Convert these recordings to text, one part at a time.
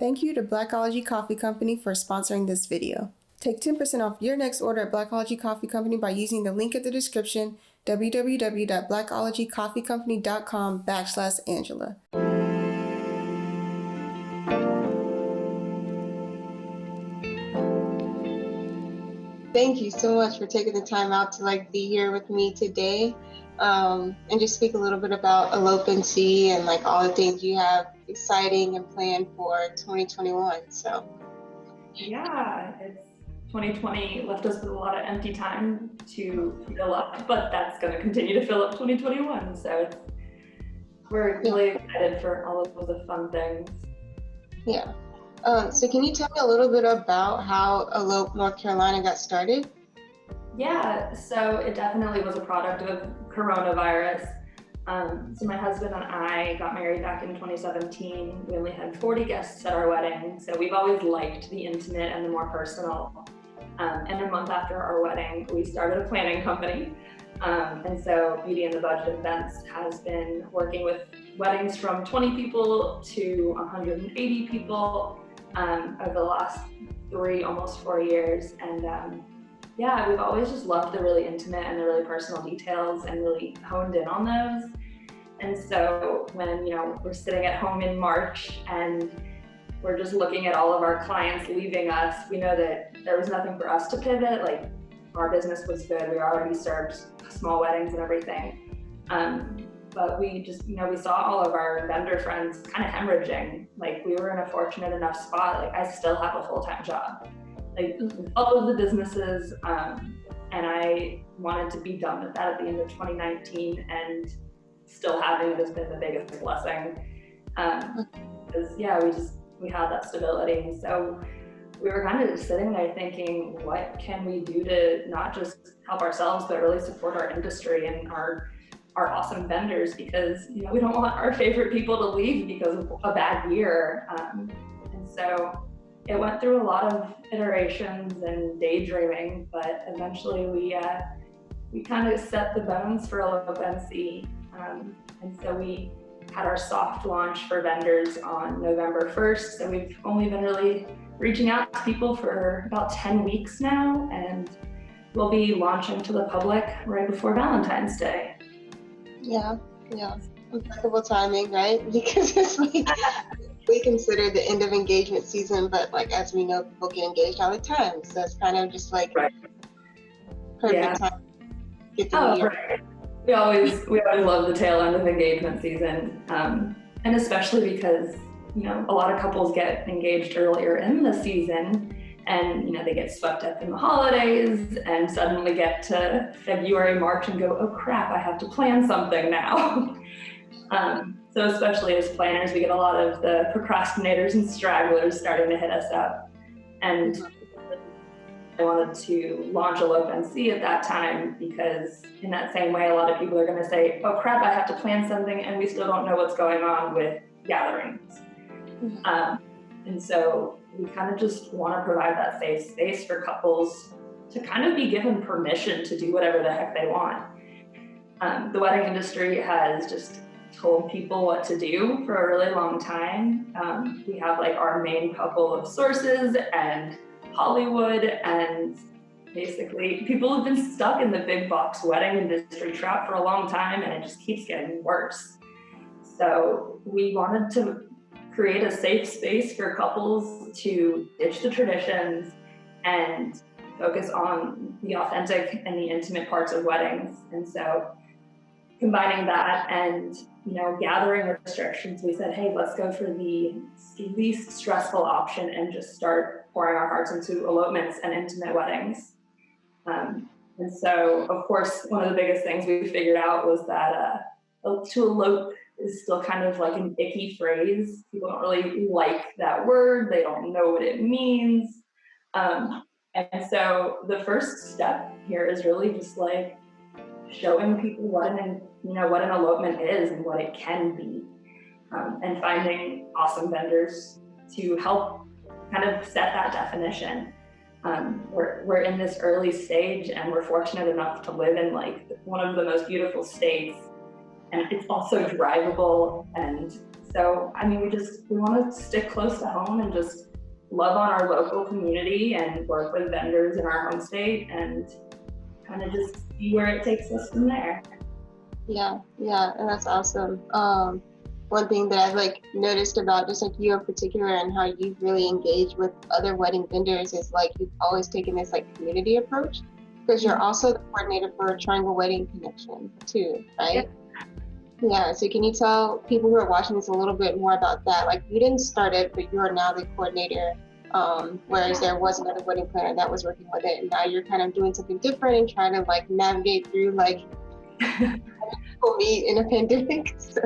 Thank you to Blackology Coffee Company for sponsoring this video. Take 10% off your next order at Blackology Coffee Company by using the link in the description, www.blackologycoffeecompany.com/Angela. Thank you so much for taking the time out to be here with me today, and just speak a little bit about Elope and all the things you have exciting and planned for 2021. Yeah, it's 2020 left us with a lot of empty time to fill up, but that's going to continue to fill up 2021. So we're really excited for all of the fun things. Yeah. So can you tell me a little bit about how Elope, North Carolina got started? Yeah, so it definitely was a product of coronavirus. So my husband and I got married back in 2017. We only had 40 guests at our wedding. So we've always liked the intimate and the more personal. And a month after our wedding, we started a planning company. And so Beauty and the Budget Events has been working with weddings from 20 people to 180 people over the last almost 4 years. And yeah, we've always just loved the really intimate and the really personal details and really honed in on those. And so when, we're sitting at home in March and we're just looking at all of our clients leaving us, we know that there was nothing for us to pivot. Like, our business was good. We already served small weddings and everything. But we just, we saw all of our vendor friends kind of hemorrhaging. Like, we were in a fortunate enough spot. Like, I still have a full-time job. Like, all of the businesses, and I wanted to be done with that at the end of 2019, and still having it has been the biggest blessing. Because we had that stability. And so we were kind of just sitting there thinking, what can we do to not just help ourselves, but really support our industry and our awesome vendors? Because, we don't want our favorite people to leave because of a bad year. And so it went through a lot of iterations and daydreaming, but eventually we kind of set the bones for Elope NC. And so we had our soft launch for vendors on November 1st. So we've only been really reaching out to people for about 10 weeks now, and we'll be launching to the public right before Valentine's Day. Yeah. Impeccable timing, right? Because it's we consider the end of engagement season, but as we know, people get engaged all the time. So it's kind of just right. Perfect time to get the new year. Right. We always love the tail end of engagement season. And especially because, a lot of couples get engaged earlier in the season, and, they get swept up in the holidays and suddenly get to February, March and go, oh crap, I have to plan something now. So especially as planners, we get a lot of the procrastinators and stragglers starting to hit us up. And I wanted to launch Elope NC at that time, because in that same way, a lot of people are going to say, oh crap, I have to plan something, and we still don't know what's going on with gatherings. And so we kind of just want to provide that safe space for couples to kind of be given permission to do whatever the heck they want. The wedding industry has just told people what to do for a really long time. We have our main couple of sources and Hollywood, and basically people have been stuck in the big box wedding industry trap for a long time, and it just keeps getting worse. So we wanted to create a safe space for couples to ditch the traditions and focus on the authentic and the intimate parts of weddings. And so combining that and, gathering restrictions, we said, hey, let's go for the least stressful option and just start pouring our hearts into elopements and intimate weddings. And so, of course, one of the biggest things we figured out was that to elope is still kind of an icky phrase. People don't really like that word. They don't know what it means. And so the first step here is really just showing people what an elopement is and what it can be, and finding awesome vendors to help kind of set that definition. We're in this early stage, and we're fortunate enough to live in one of the most beautiful states, and it's also drivable and So, I mean, we want to stick close to home and just love on our local community and work with vendors in our home state and kind of just see where it takes us from there. Yeah, and that's awesome. One thing that I've like noticed about just like you in particular and how you've really engaged with other wedding vendors is like you've always taken this like community approach, because you're also the coordinator for Triangle Wedding Connection too, right? Yep. Yeah, so can you tell people who are watching this a little bit more about that? Like you didn't start it, but you are now the coordinator, whereas there was another wedding planner that was working with it, and now you're kind of doing something different and trying to like navigate through like people meet in a pandemic. So.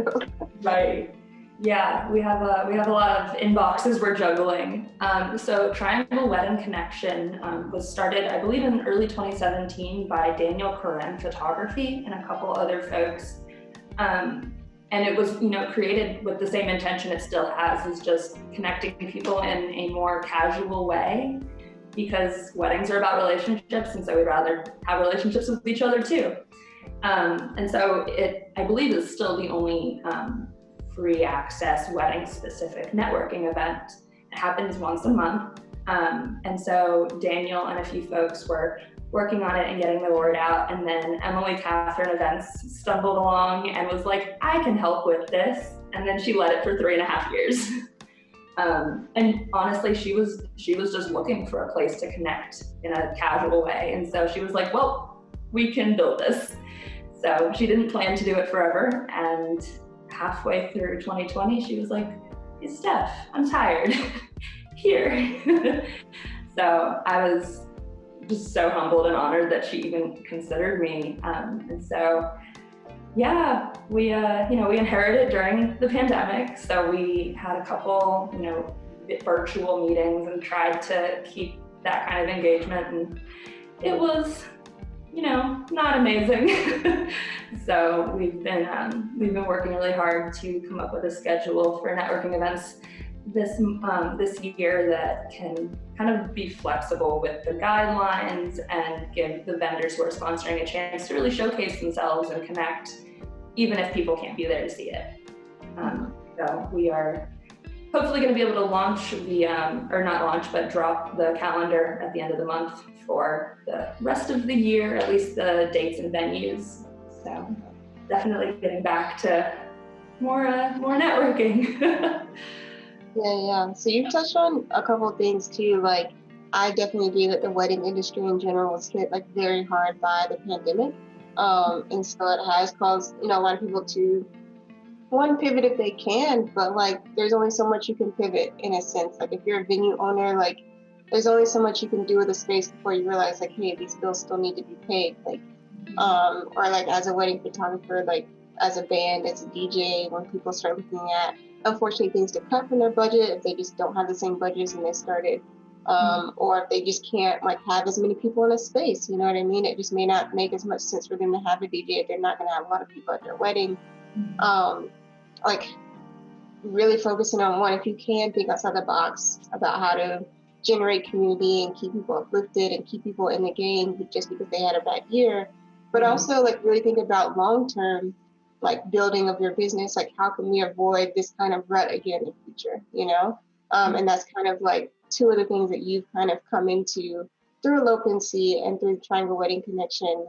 Right. Yeah, we have a lot of inboxes we're juggling. So Triangle Wedding Connection was started, I believe, in early 2017 by Daniel Coren Photography and a couple other folks. And it was, created with the same intention it still has, is just connecting people in a more casual way, because weddings are about relationships, and so we'd rather have relationships with each other too. And so it, I believe, is still the only free access wedding specific networking event. It happens once a month. And so Daniel and a few folks were working on it and getting the word out. And then Emily Catherine Events stumbled along and was like, I can help with this. And then she led it for 3.5 years. And honestly, she was just looking for a place to connect in a casual way. And so she was like, well, we can build this. So she didn't plan to do it forever. And halfway through 2020, she was like, hey, Steph, I'm tired. Here. So I was just so humbled and honored that she even considered me. And so, yeah, we inherited during the pandemic. So we had a couple, virtual meetings and tried to keep that kind of engagement. And it was, not amazing. So we've been working really hard to come up with a schedule for networking events this year that can kind of be flexible with the guidelines and give the vendors who are sponsoring a chance to really showcase themselves and connect, even if people can't be there to see it. So we are hopefully going to be able to launch drop the calendar at the end of the month for the rest of the year, at least the dates and venues. So definitely getting back to more networking. Yeah. So you've touched on a couple of things too. Like, I definitely agree that the wedding industry in general was hit like very hard by the pandemic. And so it has caused, a lot of people to pivot if they can, but like there's only so much you can pivot in a sense. Like if you're a venue owner, like there's only so much you can do with a space before you realize like, hey, these bills still need to be paid. Like, or like as a wedding photographer, like as a band, as a DJ, when people start looking at, unfortunately, things to cut from their budget if they just don't have the same budgets when they started, or if they just can't like have as many people in a space, you know what I mean? It just may not make as much sense for them to have a DJ if they're not going to have a lot of people at their wedding. Like really focusing on one, if you can think outside the box about how to generate community and keep people uplifted and keep people in the game just because they had a bad year, but also like really think about long-term like building of your business, like how can we avoid this kind of rut again in the future, and that's kind of like two of the things that you've kind of come into through Elope and through Triangle Wedding Connection,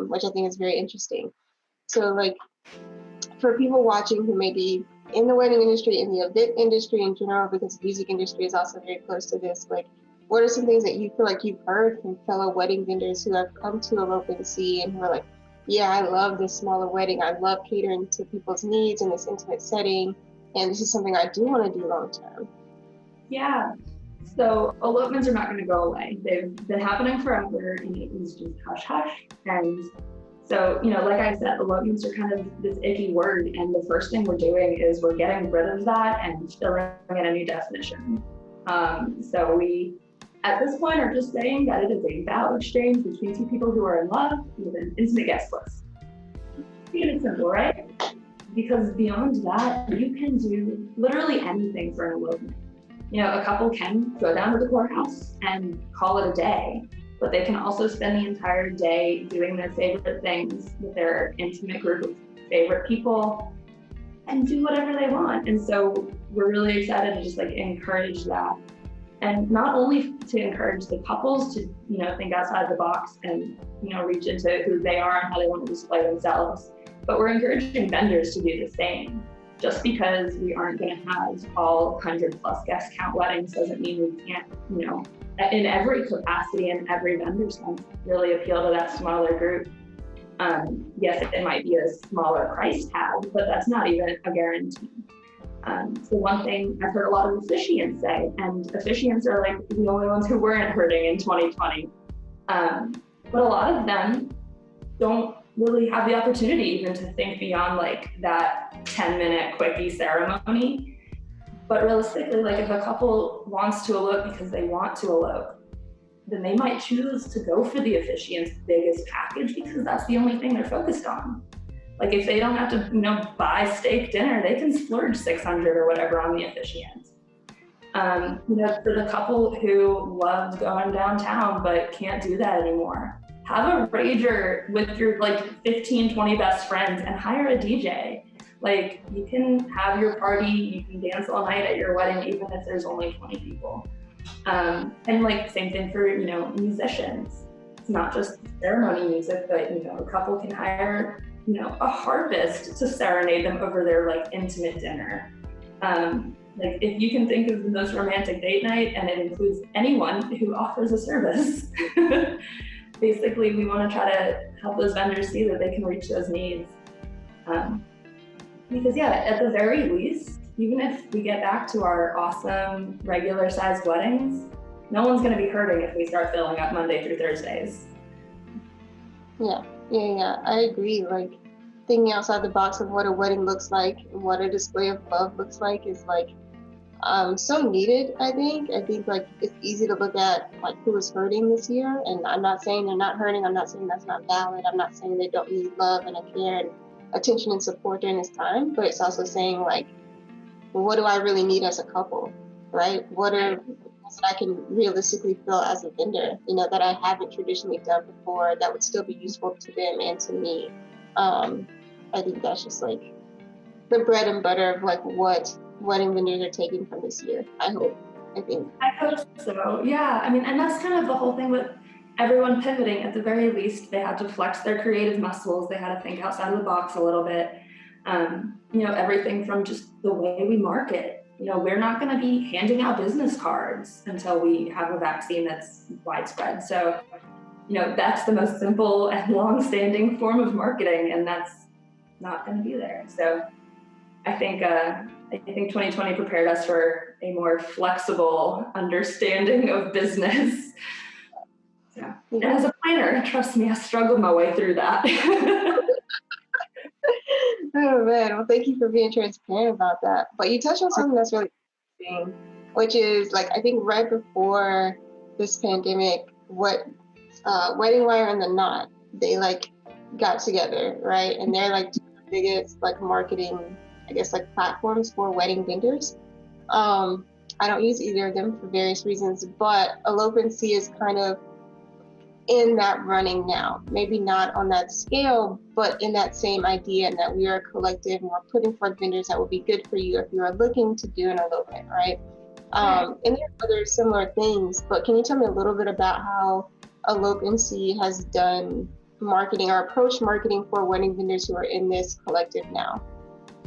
which I think is very interesting. So like for people watching who may be in the wedding industry, in the event industry in general, because the music industry is also very close to this, like what are some things that you feel like you've heard from fellow wedding vendors who have come to Elope and who are like, yeah, I love this smaller wedding. I love catering to people's needs in this intimate setting. And this is something I do want to do long term. Yeah. So elopements are not going to go away. They've been happening forever, and it was just hush hush. And so, like I said, elopements are kind of this icky word. And the first thing we're doing is we're getting rid of that and filling in a new definition. So we, at this point, are just saying that it is a vow exchange between two people who are in love with an intimate guest list. Keeping it simple, right? Because beyond that, you can do literally anything for an elopement. A couple can go down to the courthouse and call it a day, but they can also spend the entire day doing their favorite things with their intimate group of favorite people and do whatever they want. And so we're really excited to just like encourage that. And not only to encourage the couples to, think outside the box and, reach into who they are and how they want to display themselves, but we're encouraging vendors to do the same. Just because we aren't going to have all 100+ guest count weddings doesn't mean we can't, in every capacity and every vendor sense, really appeal to that smaller group. Yes, it might be a smaller price tag, but that's not even a guarantee. So one thing I've heard a lot of officiants say, and officiants are like the only ones who weren't hurting in 2020, but a lot of them don't really have the opportunity even to think beyond like that 10-minute quickie ceremony. But realistically, like if a couple wants to elope because they want to elope, then they might choose to go for the officiant's biggest package because that's the only thing they're focused on. Like if they don't have to, buy steak dinner, they can splurge $600 or whatever on the officiant. For the couple who loved going downtown but can't do that anymore, have a rager with your like 15, 20 best friends and hire a DJ. Like you can have your party, you can dance all night at your wedding, even if there's only 20 people. And like same thing for, musicians. It's not just ceremony music, but a couple can hire, a harpist to serenade them over their like intimate dinner. Like if you can think of the most romantic date night and it includes anyone who offers a service, basically we want to try to help those vendors see that they can reach those needs. Because at the very least, even if we get back to our awesome regular sized weddings, no one's going to be hurting if we start filling up Monday through Thursdays. Yeah, I agree. Like thinking outside the box of what a wedding looks like and what a display of love looks like is like so needed. I think like it's easy to look at like who is hurting this year, and I'm not saying they're not hurting. I'm not saying that's not valid. I'm not saying they don't need love and care and attention and support during this time, but it's also saying like, well, what do I really need as a couple, right? What are things that I can realistically fill as a vendor, that I haven't traditionally done before that would still be useful to them and to me. I think that's just like the bread and butter of like what wedding vendors are taking from this year. I hope so. Yeah. I mean, and that's kind of the whole thing with everyone pivoting. At the very least, they had to flex their creative muscles. They had to think outside of the box a little bit. Everything from just the way we market. We're not going to be handing out business cards until we have a vaccine that's widespread. So, that's the most simple and long-standing form of marketing, and that's not going to be there. So I think 2020 prepared us for a more flexible understanding of business. Yeah. And as a planner, trust me, I struggled my way through that. Oh man, well thank you for being transparent about that. But you touched on something that's really interesting, which is like I think right before this pandemic, Wedding Wire and The Knot, they like got together, right? And they're like two of the biggest like marketing, I guess, like platforms for wedding vendors. I don't use either of them for various reasons, but Elope is kind of in that running now. Maybe not on that scale, but in that same idea, and that we are a collective and we're putting forth vendors that will be good for you if you are looking to do an elopement, right? And there are other similar things, but can you tell me a little bit about how Elope has done marketing or approach marketing for wedding vendors who are in this collective now?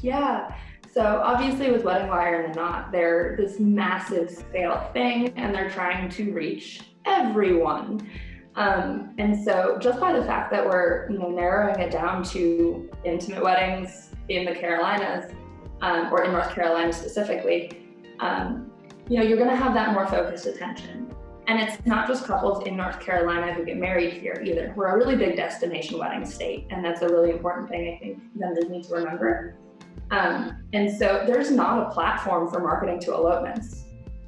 Yeah. So obviously with Wedding Wire and The Knot, they're this massive scale thing and they're trying to reach everyone. And so just by the fact that we're narrowing it down to intimate weddings in the Carolinas, or in North Carolina specifically, you're going to have that more focused attention. And it's not just couples in North Carolina who get married here either. We're a really big destination wedding state, and that's a really important thing I think vendors need to remember. And so there's not a platform for marketing to elopements.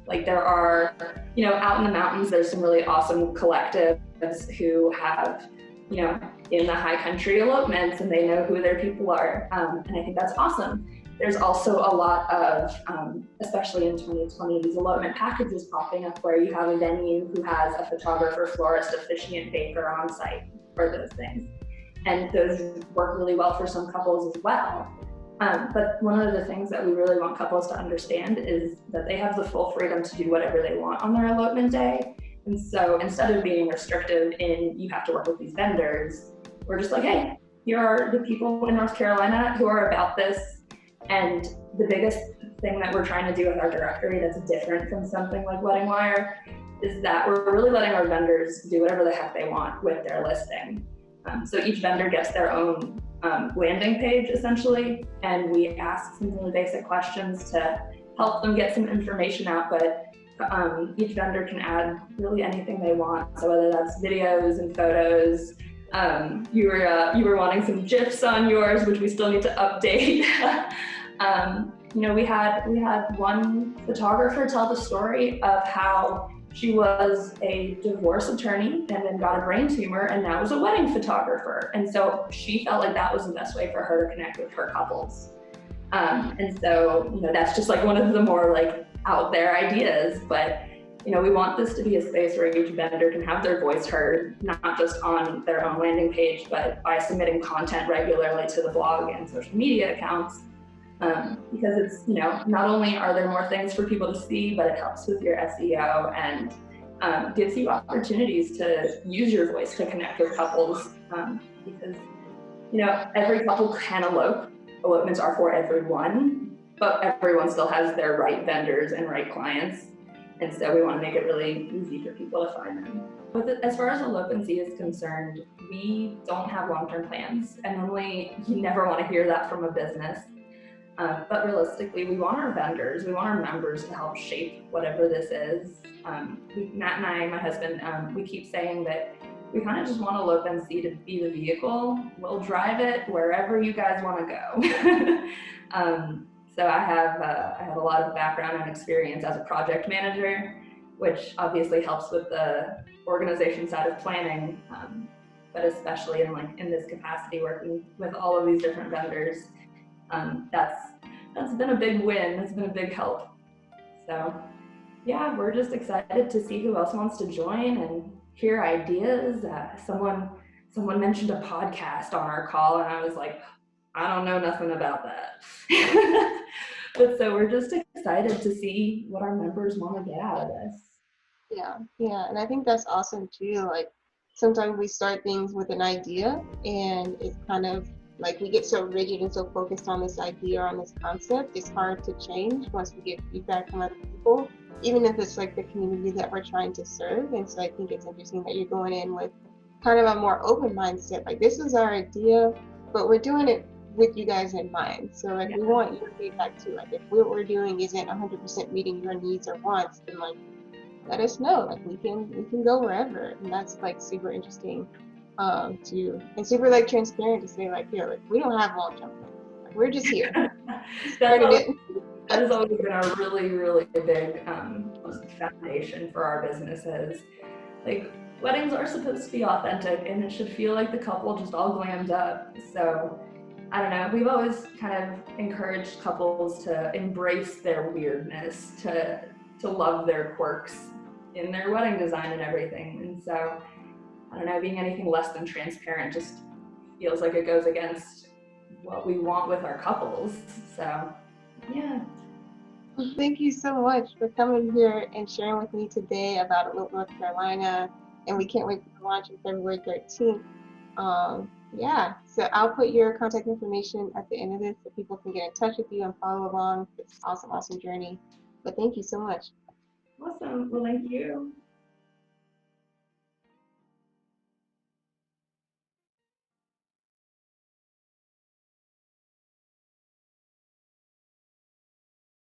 Like there are, out in the mountains, there's some really awesome collectives who have, in the high country elopements, and they know who their people are. And I think that's awesome. There's also a lot of, especially in 2020, these elopement packages popping up where you have a venue who has a photographer, florist, officiant, baker on site for those things. And those work really well for some couples as well. But one of the things that we really want couples to understand is that they have the full freedom to do whatever they want on their elopement day. And so instead of being restrictive in you have to work with these vendors, we're just like, hey, here are the people in North Carolina who are about this. And the biggest thing that we're trying to do with our directory that's different from something like Wedding Wire is that we're really letting our vendors do whatever the heck they want with their listing. So each vendor gets their own landing page essentially, and we ask some really basic questions to help them get some information out, but each vendor can add really anything they want. So whether that's videos and photos, you were wanting some GIFs on yours, which we still need to update. We had one photographer tell the story of how she was a divorce attorney and then got a brain tumor and now is a wedding photographer. And so she felt like that was the best way for her to connect with her couples. And so, that's just like one of the more like out there ideas, but we want this to be a space where each vendor can have their voice heard, not just on their own landing page, but by submitting content regularly to the blog and social media accounts. Because it's, not only are there more things for people to see, but it helps with your SEO and gives you opportunities to use your voice to connect with couples. Because, every couple can elope. Elopements are for everyone, but everyone still has their right vendors and right clients. And so we want to make it really easy for people to find them. But as far as elopency is concerned, we don't have long-term plans. And normally you never want to hear that from a business. But realistically, we want our vendors, we want our members to help shape whatever this is. Matt and I, my husband, we keep saying that we kind of just want elopency to be the vehicle. We'll drive it wherever you guys want to go. So I have a lot of background and experience as a project manager, which obviously helps with the organization side of planning, but especially in this capacity, working with all of these different vendors. That's been a big win. It's been a big help. So yeah, we're just excited to see who else wants to join and hear ideas. Someone mentioned a podcast on our call, and I was like, I don't know nothing about that. But so we're just excited to see what our members want to get out of this. Yeah, and I think that's awesome too. Like sometimes we start things with an idea, and it's kind of like we get so rigid and so focused on this idea or on this concept, it's hard to change once we get feedback from other people, even if it's like the community that we're trying to serve. And so I think it's interesting that you're going in with kind of a more open mindset. Like this is our idea, but we're doing it with you guys in mind. So like we want your feedback too. Like if what we're doing isn't 100% meeting your needs or wants, then like let us know. Like we can go wherever, and that's like super interesting. To and super like transparent to say like, here, like we don't have long-term plans. Like, we're just here. That has always been a really, really big foundation for our businesses. Like weddings are supposed to be authentic, and it should feel like the couple just all glammed up. So I don't know. We've always kind of encouraged couples to embrace their weirdness, to love their quirks in their wedding design and everything. And so I don't know, being anything less than transparent just feels like it goes against what we want with our couples. So, yeah. Thank you so much for coming here and sharing with me today about Elope, North Carolina. And we can't wait for the launch on February 13th. So I'll put your contact information at the end of this so people can get in touch with you and follow along this awesome journey. But thank you so much. Awesome. Well, thank you.